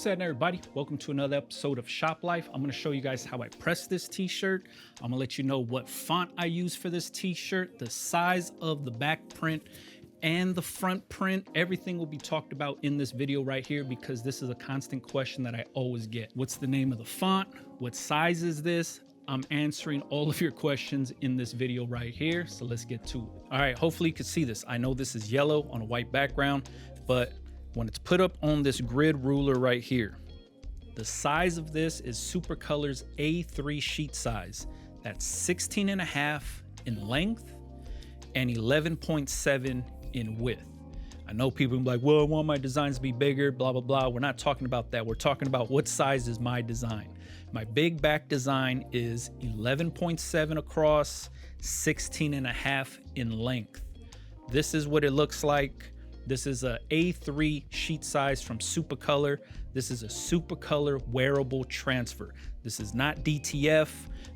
What's up, everybody? Welcome to another episode of Shop Life. I'm going to show you guys how I press this t-shirt. I'm going to let you know what font I use for this t-shirt, the size of the back print and the front print. Everything will be talked about in this video right here because this is a constant question that I always get. What's the name of the font? What size is this? I'm answering all of your questions in this video right here. So let's get to it. All right, hopefully you can see this. I know this is yellow on a white background, but when it's put up on this grid ruler right here, the size of this is Supacolor's A3 sheet size. That's 16.5 in length and 11.7 in width. I know people will be like, well, I want my designs to be bigger, blah, blah, blah. We're not talking about that. We're talking about what size is my design. My big back design is 11.7 across, 16.5 in length. This is what it looks like. This is a A3 sheet size from Supacolor. This is a Supacolor wearable transfer. This is not DTF.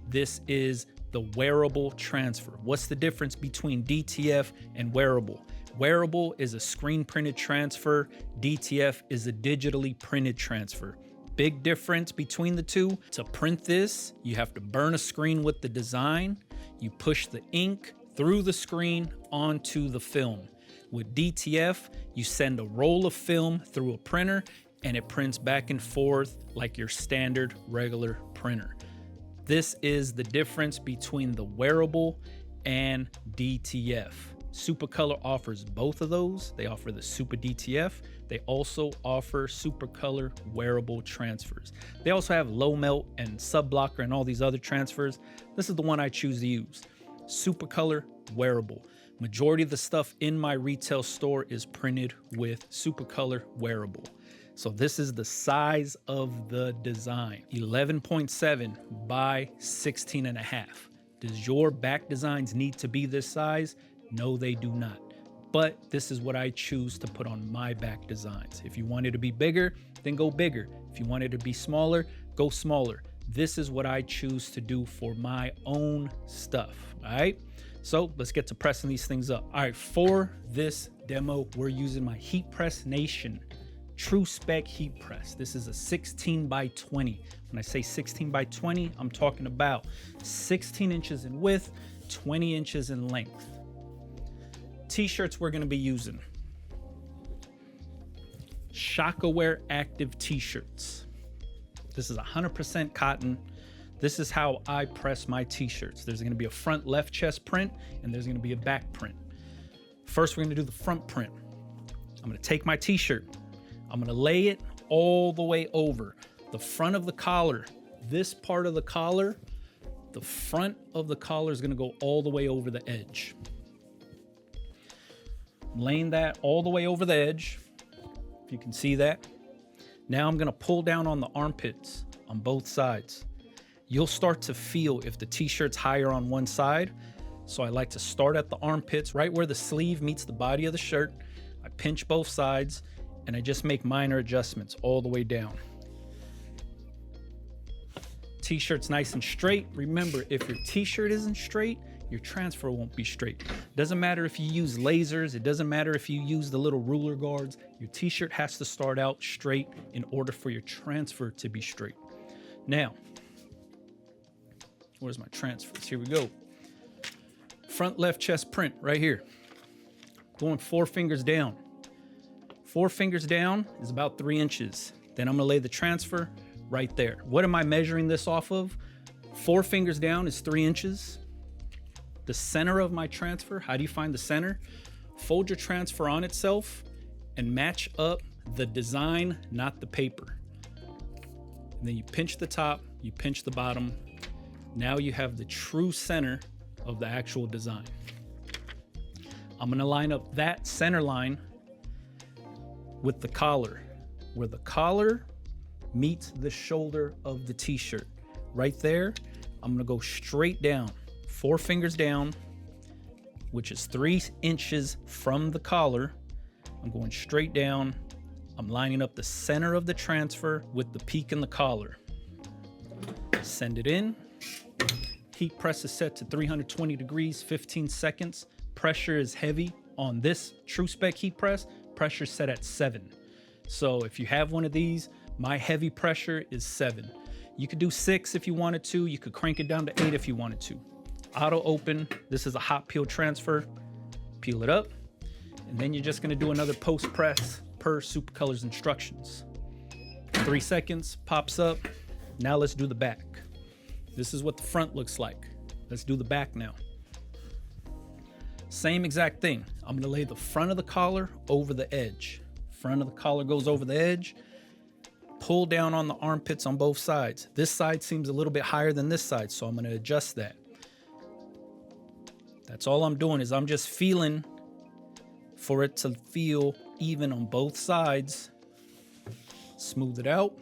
This is the wearable transfer. What's the difference between DTF and wearable? Wearable is a screen printed transfer. DTF is a digitally printed transfer. Big difference between the two. To print this, you have to burn a screen with the design. You push the ink through the screen onto the film. With DTF, you send a roll of film through a printer and it prints back and forth like your standard regular printer. This is the difference between the wearable and DTF. Supacolor offers both of those. They offer the Super DTF. They also offer Supacolor wearable transfers. They also have low melt and sub blocker and all these other transfers. This is the one I choose to use. Supacolor wearable. Majority of the stuff in my retail store is printed with Supacolor wearable. So this is the size of the design, 11.7 by 16.5. Does your back designs need to be this size? No, they do not. But this is what I choose to put on my back designs. If you want it to be bigger, then go bigger. If you want it to be smaller, go smaller. This is what I choose to do for my own stuff, all right? So let's get to pressing these things up. All right, for this demo, we're using my Heat Press Nation True Spec Heat Press. This is a 16 by 20. When I say 16 by 20, I'm talking about 16 inches in width, 20 inches in length. T-shirts we're gonna be using. Shockaware Active T-shirts. This is 100% cotton. This is how I press my t-shirts. There's gonna be a front left chest print and there's gonna be a back print. First, we're gonna do the front print. I'm gonna take my t-shirt. I'm gonna lay it all the way over the front of the collar. This part of the collar, the front of the collar is gonna go all the way over the edge. I'm laying that all the way over the edge, if you can see that. Now I'm gonna pull down on the armpits on both sides. You'll start to feel if the t-shirt's higher on one side. So I like to start at the armpits, right where the sleeve meets the body of the shirt. I pinch both sides and I just make minor adjustments all the way down. T-shirt's nice and straight. Remember, if your t-shirt isn't straight, your transfer won't be straight. Doesn't matter if you use lasers. It doesn't matter if you use the little ruler guards. Your t-shirt has to start out straight in order for your transfer to be straight. Now, where's my transfers? Here we go. Front left chest print right here. Going 4 fingers down. 4 fingers down is about 3 inches. Then I'm gonna lay the transfer right there. What am I measuring this off of? 4 fingers down is 3 inches. The center of my transfer, how do you find the center? Fold your transfer on itself and match up the design, not the paper. And then you pinch the top, you pinch the bottom. Now you have the true center of the actual design. I'm gonna line up that center line with the collar, where the collar meets the shoulder of the t-shirt. Right there, I'm gonna go straight down, 4 fingers down, which is 3 inches from the collar. I'm going straight down. I'm lining up the center of the transfer with the peak in the collar. Send it in. Heat press is set to 320 degrees, 15 seconds. Pressure is heavy on this True Spec heat press. Pressure set at 7. So if you have one of these, My heavy pressure is 7. You could do 6 if you wanted to. You could crank it down to 8 if you wanted to. Auto open. This is a hot peel transfer. Peel it up. And then you're just gonna do another post press per Supacolor's instructions. 3 seconds, pops up. Now let's do the back. This is what the front looks like. Let's do the back now. Same exact thing. I'm gonna lay the front of the collar over the edge. Front of the collar goes over the edge. Pull down on the armpits on both sides. This side seems a little bit higher than this side, so I'm gonna adjust that. That's all I'm doing, is I'm just feeling for it to feel even on both sides. Smooth it out.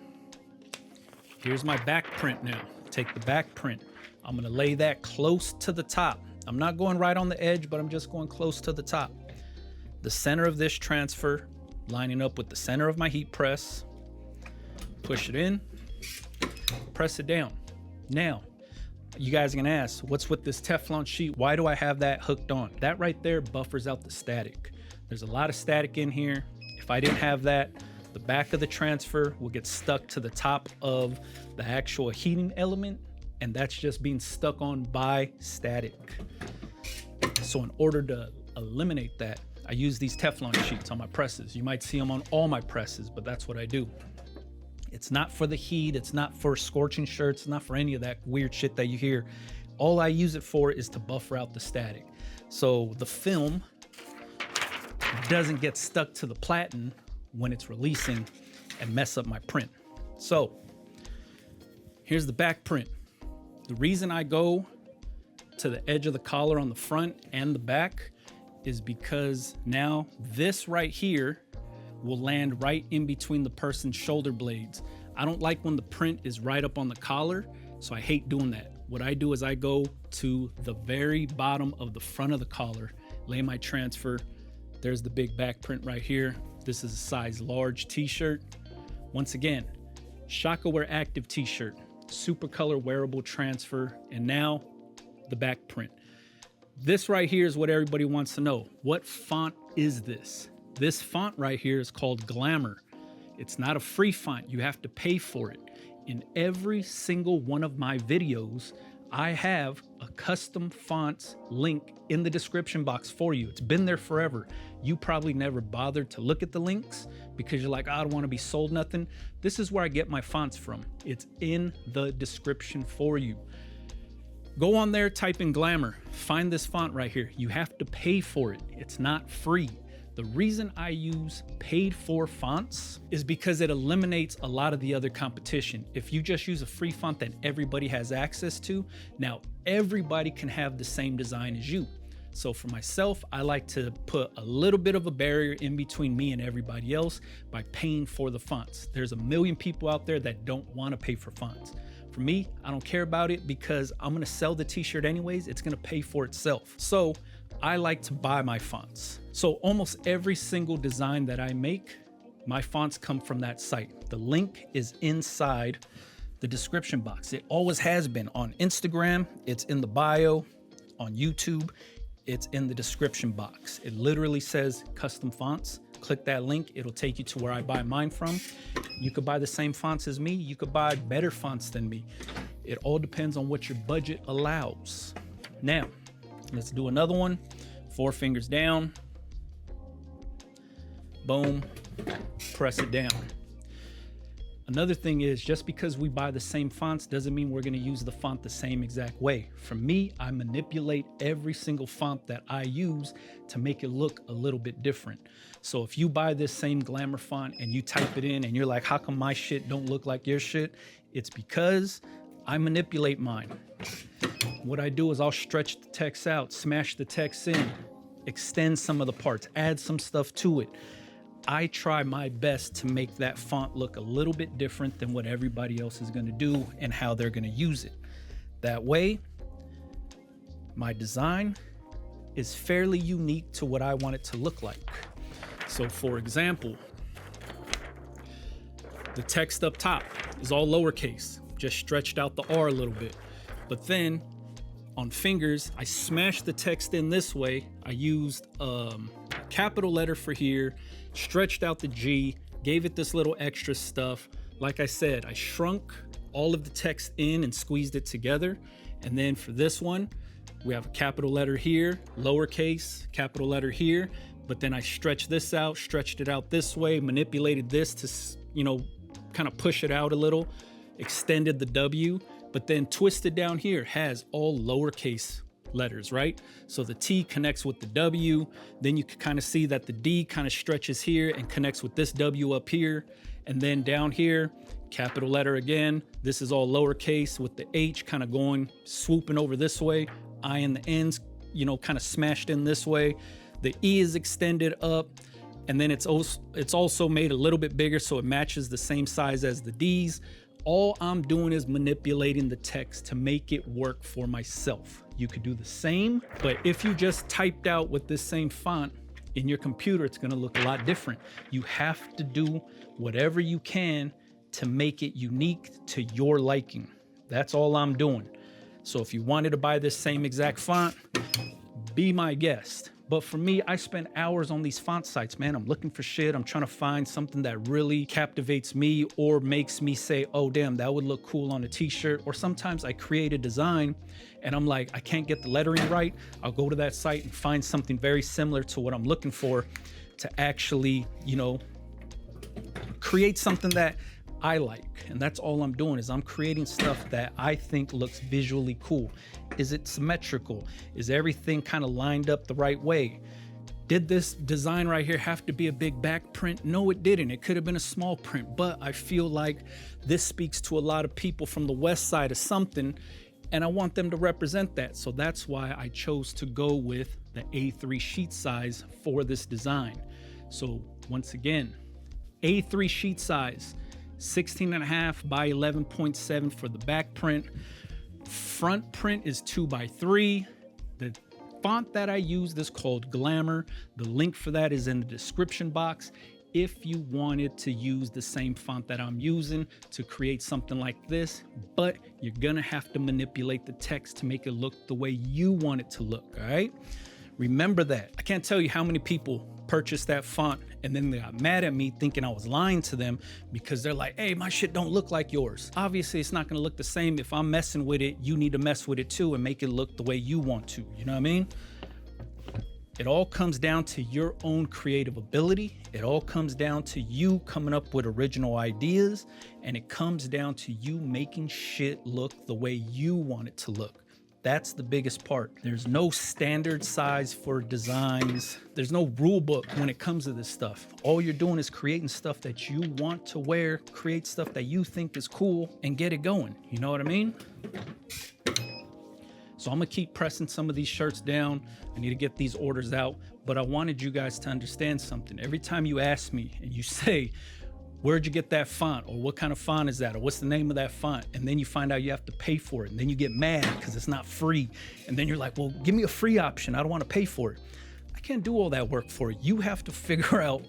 Here's my back print now. Take the back print. I'm gonna lay that close to the top. I'm not going right on the edge, but I'm just going close to the top. The center of this transfer lining up with the center of my heat press. Push it in, press it down. Now, you guys are gonna ask, what's with this Teflon sheet? Why do I have that hooked on? That right there buffers out the static. There's a lot of static in here. If I didn't have that, the back of the transfer will get stuck to the top of the actual heating element, and that's just being stuck on by static. So in order to eliminate that, I use these Teflon sheets on my presses. You might see them on all my presses, but that's what I do. It's not for the heat, it's not for scorching shirts, it's not for any of that weird shit that you hear. All I use it for is to buffer out the static. So the film doesn't get stuck to the platen when it's releasing and mess up my print. So here's the back print. The reason I go to the edge of the collar on the front and the back is because now this right here will land right in between the person's shoulder blades. I don't like when the print is right up on the collar, so I hate doing that. What I do is I go to the very bottom of the front of the collar, lay my transfer. There's the big back print right here. This is a size large t-shirt. Once again, Shockaware active t-shirt, Supacolor wearable transfer, and now the back print. This right here is what everybody wants to know. What font is this? This font right here is called Glamour. It's not a free font, you have to pay for it. In every single one of my videos, I have a custom fonts link in the description box for you. It's been there forever. You probably never bothered to look at the links because you're like, I don't want to be sold nothing. This is where I get my fonts from. It's in the description for you. Go on there, type in Glamour, find this font right here. You have to pay for it. It's not free. The reason I use paid for fonts is because it eliminates a lot of the other competition. If you just use a free font that everybody has access to, now everybody can have the same design as you. So for myself, I like to put a little bit of a barrier in between me and everybody else by paying for the fonts. There's a million people out there that don't want to pay for fonts. For me, I don't care about it because I'm gonna sell the t-shirt anyways. It's gonna pay for itself. So I like to buy my fonts. So almost every single design that I make, my fonts come from that site. The link is inside the description box. It always has been on Instagram. It's in the bio. On YouTube, it's in the description box. It literally says custom fonts. Click that link. It'll take you to where I buy mine from. You could buy the same fonts as me. You could buy better fonts than me. It all depends on what your budget allows. Now, let's do another one. 4 fingers down. Boom. Press it down. Another thing is, just because we buy the same fonts doesn't mean we're going to use the font the same exact way. For me, I manipulate every single font that I use to make it look a little bit different. So if you buy this same Glamour font and you type it in and you're like, how come my shit don't look like your shit? It's because I manipulate mine. What I do is I'll stretch the text out, smash the text in, extend some of the parts, add some stuff to it. I try my best to make that font look a little bit different than what everybody else is going to do and how they're going to use it. That way, my design is fairly unique to what I want it to look like. So for example, the text up top is all lowercase, just stretched out the R a little bit. But then on fingers, I smashed the text in this way. I used a capital letter for here, stretched out the G, gave it this little extra stuff, Like I said, I shrunk all of the text in and squeezed it together. And then for this one, we have a capital letter here, lowercase, capital letter here. But then I stretched this out, stretched it out this way, manipulated this to, you know, kind of push it out a little, extended the W, but then twisted down here has all lowercase letters, right? So the T connects with the W. Then you can kind of see that the D kind of stretches here and connects with this W up here. And then down here, capital letter again. This is all lowercase with the H kind of going, swooping over this way. I in the ends, you know, kind of smashed in this way. The E is extended up. And then it's also made a little bit bigger so it matches the same size as the D's. All I'm doing is manipulating the text to make it work for myself. You could do the same, but if you just typed out with this same font in your computer, it's gonna look a lot different. You have to do whatever you can to make it unique to your liking. That's all I'm doing. So if you wanted to buy this same exact font, be my guest. But for me, I spend hours on these font sites, man. I'm looking for shit. I'm trying to find something that really captivates me or makes me say, oh, damn, that would look cool on a t-shirt. Or sometimes I create a design and I'm like, I can't get the lettering right. I'll go to that site and find something very similar to what I'm looking for to actually, you know, create something that I like. And that's all I'm doing is I'm creating stuff that I think looks visually cool. Is it symmetrical? Is everything kind of lined up the right way? Did this design right here have to be a big back print? No, it didn't. It could have been a small print, but I feel like this speaks to a lot of people from the west side of something, and I want them to represent that. So that's why I chose to go with the A3 sheet size for this design. So once again, A3 sheet size, 16.5 by 11.7 for the back print. Front print is 2x3. The font that I used is called Glamour. The link for that is in the description box. If you wanted to use the same font that I'm using to create something like this, but you're gonna have to manipulate the text to make it look the way you want it to look, all right? Remember that. I can't tell you how many people purchased that font and then they got mad at me thinking I was lying to them because they're like, hey, my shit don't look like yours. Obviously, it's not gonna look the same. If I'm messing with it, you need to mess with it too and make it look the way you want to, you know what I mean? It all comes down to your own creative ability. It all comes down to you coming up with original ideas, and it comes down to you making shit look the way you want it to look. That's the biggest part. There's no standard size for designs. There's no rule book when it comes to this stuff. All you're doing is creating stuff that you want to wear, create stuff that you think is cool, and get it going. You know what I mean? So I'm gonna keep pressing some of these shirts down. I need to get these orders out, but I wanted you guys to understand something. Every time you ask me and you say, where'd you get that font? Or what kind of font is that? Or what's the name of that font? And then you find out you have to pay for it. And then you get mad because it's not free. And then you're like, well, give me a free option. I don't want to pay for it. I can't do all that work for you. You have to figure out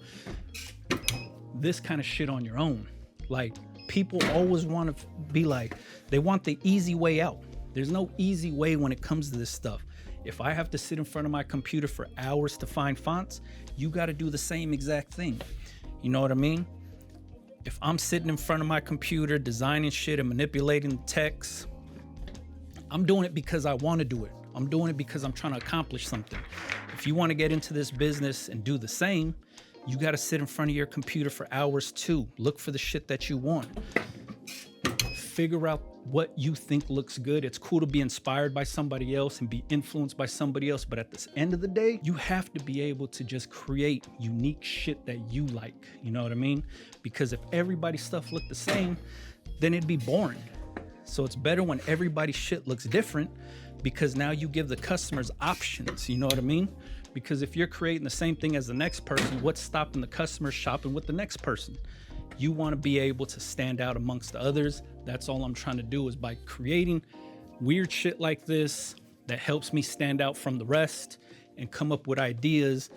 this kind of shit on your own. Like, people always want to be like, they want the easy way out. There's no easy way when it comes to this stuff. If I have to sit in front of my computer for hours to find fonts, you got to do the same exact thing. You know what I mean? If I'm sitting in front of my computer designing shit and manipulating text, I'm doing it because I want to do it. I'm doing it because I'm trying to accomplish something. If you want to get into this business and do the same, you got to sit in front of your computer for hours too. Look for the shit that you want. Figure out what you think looks good. It's cool to be inspired by somebody else and be influenced by somebody else, but at the end of the day, you have to be able to just create unique shit that you like. You know what I mean? Because if everybody's stuff looked the same, then it'd be boring. So it's better when everybody's shit looks different, because now you give the customers options. You know what I mean? Because if you're creating the same thing as the next person, what's stopping the customer shopping with the next person? You want to be able to stand out amongst the others. That's all I'm trying to do, is by creating weird shit like this that helps me stand out from the rest and come up with ideas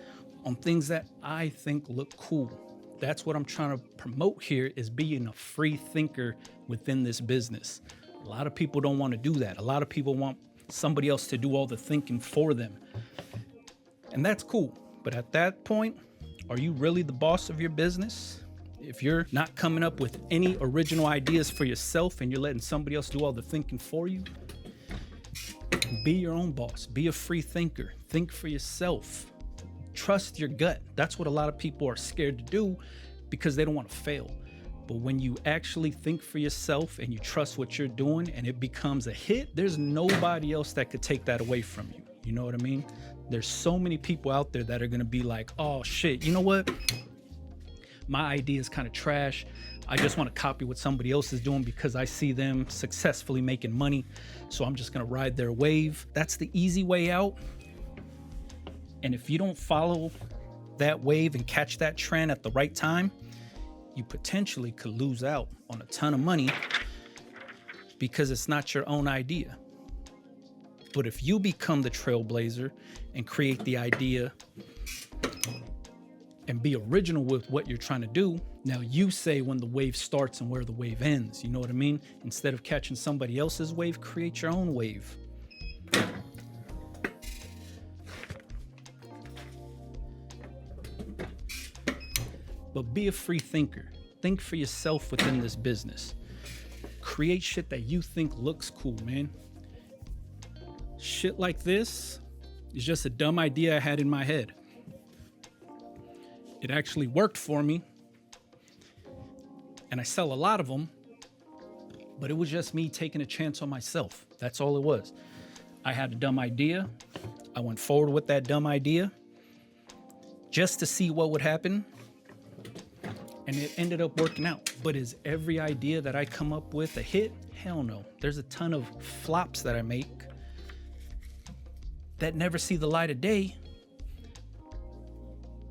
on things that I think look cool. That's what I'm trying to promote here, is being a free thinker within this business. A lot of people don't want to do that. A lot of people want somebody else to do all the thinking for them. And that's cool. But at that point, are you really the boss of your business? If you're not coming up with any original ideas for yourself and you're letting somebody else do all the thinking for you, be your own boss. Be a free thinker. Think for yourself. Trust your gut. That's what a lot of people are scared to do because they don't want to fail. But when you actually think for yourself and you trust what you're doing and it becomes a hit, there's nobody else that could take that away from you. You know what I mean? There's so many people out there that are going to be like, oh shit, you know what? My idea is kind of trash. I just want to copy what somebody else is doing because I see them successfully making money. So I'm just going to ride their wave. That's the easy way out. And if you don't follow that wave and catch that trend at the right time, you potentially could lose out on a ton of money because it's not your own idea. But if you become the trailblazer and create the idea and be original with what you're trying to do, now you say when the wave starts and where the wave ends. You know what I mean? Instead of catching somebody else's wave, create your own wave. But be a free thinker. Think for yourself within this business. Create shit that you think looks cool, man. Shit like this is just a dumb idea I had in my head. It actually worked for me, and I sell a lot of them, but it was just me taking a chance on myself. That's all it was. I had a dumb idea. I went forward with that dumb idea just to see what would happen, and it ended up working out. But is every idea that I come up with a hit? Hell no. There's a ton of flops that I make that never see the light of day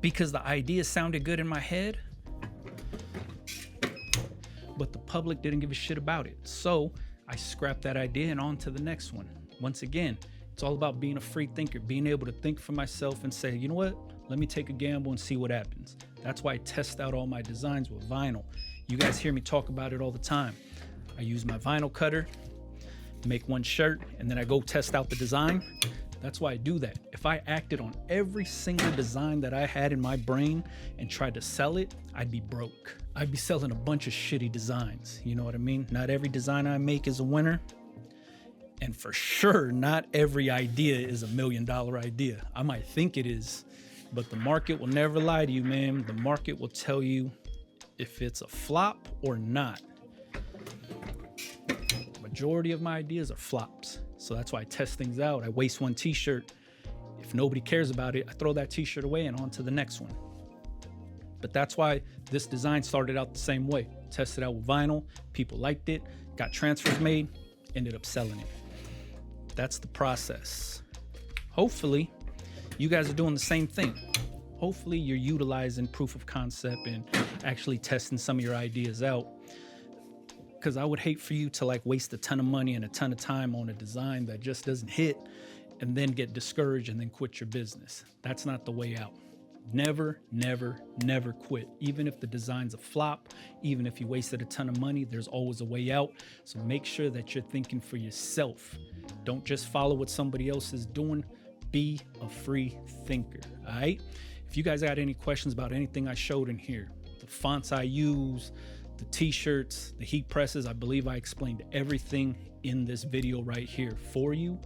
because the idea sounded good in my head, but the public didn't give a shit about it. So I scrapped that idea and on to the next one. Once again, it's all about being a free thinker, being able to think for myself and say, you know what? Let me take a gamble and see what happens. That's why I test out all my designs with vinyl. You guys hear me talk about it all the time. I use my vinyl cutter, make one shirt, and then I go test out the design. That's why I do that. If I acted on every single design that I had in my brain and tried to sell it, I'd be broke. I'd be selling a bunch of shitty designs. You know what I mean? Not every design I make is a winner. And for sure, not every idea is $1 million idea. I might think it is, but the market will never lie to you, man. The market will tell you if it's a flop or not. Majority of my ideas are flops. So that's why I test things out. I waste one t-shirt. If nobody cares about it, I throw that t-shirt away and on to the next one. But that's why this design started out the same way. Tested out with vinyl, people liked it, got transfers made, ended up selling it. That's the process. Hopefully, you guys are doing the same thing. Hopefully you're utilizing proof of concept and actually testing some of your ideas out. Because I would hate for you to like waste a ton of money and a ton of time on a design that just doesn't hit and then get discouraged and then quit your business. That's not the way out. Never, never, never quit. Even if the design's a flop, even if you wasted a ton of money, there's always a way out. So make sure that you're thinking for yourself. Don't just follow what somebody else is doing. Be a free thinker, all right? If you guys got any questions about anything I showed in here, the fonts I use, the t-shirts, the heat presses, I believe I explained everything in this video right here for you.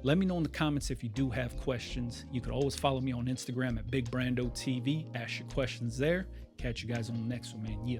Let me know in the comments if you do have questions. You could always follow me on Instagram at BigBrandoTV. Ask your questions there. Catch you guys on the next one, man. Yeah.